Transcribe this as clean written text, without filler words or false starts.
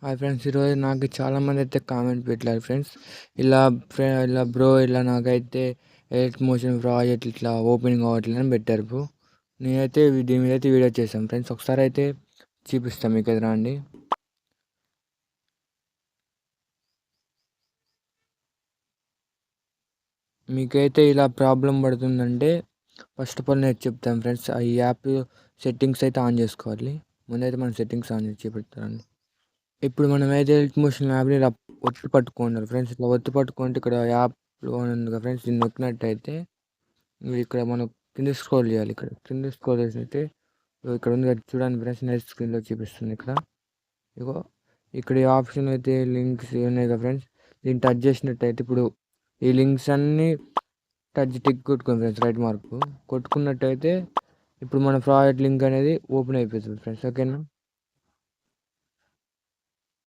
Hi friends, ఈరోజు నాకు చాలామంది అయితే కామెంట్ పెట్టారు ఫ్రెండ్స్. ఇలా బ్రో ఇలా నాకైతే ఎయిట్ మోషన్ ప్రాజెక్ట్ ఇట్లా ఓపెనింగ్ అవ్వట్లేదు అని పెట్టారు బ్రో. నేనైతే దీని మీద అయితే వీడియో చేశాను ఫ్రెండ్స్. ఒకసారి అయితే చూపిస్తాను మీకు ఎదురా అండి. మీకైతే ఇలా ప్రాబ్లం పడుతుందంటే ఫస్ట్ ఆఫ్ ఆల్ నేను చెప్తాను ఫ్రెండ్స్. ఈ యాప్ సెట్టింగ్స్ అయితే ఆన్ చేసుకోవాలి. ముందైతే మనం సెట్టింగ్స్ ఆన్ చేసి చూపిస్తానండి. ఇప్పుడు మనం అయితే ఎయిట్ మోషన్ యాప్ని ఇలా ఒత్తి పట్టుకోండి ఫ్రెండ్స్. ఇట్లా ఒత్తి పట్టుకుంటే ఇక్కడ యాప్లో ఉంది కదా ఫ్రెండ్స్, దీన్ని నొక్కినట్టయితే ఇక్కడ మనం కింద స్క్రోల్ చేయాలి. ఇక్కడ కింద స్క్రోల్ చేసినట్టే ఇక్కడ ఉంది కదా చూడండి ఫ్రెండ్స్, నెక్స్ట్ స్క్రీన్లో చూపిస్తుంది. ఇగో ఇక్కడ ఈ ఆప్షన్ అయితే లింక్స్ ఉన్నాయి కదా ఫ్రెండ్స్, దీన్ని టచ్ చేసినట్టయితే ఇప్పుడు ఈ లింక్స్ అన్నీ టిక్ కొట్టుకోండి ఫ్రెండ్స్, రైట్ మార్క్ కొట్టుకున్నట్టయితే ఇప్పుడు మన ప్రాజెక్ట్ లింక్ అనేది ఓపెన్ అయిపోతుంది ఫ్రెండ్స్. ఓకేనా,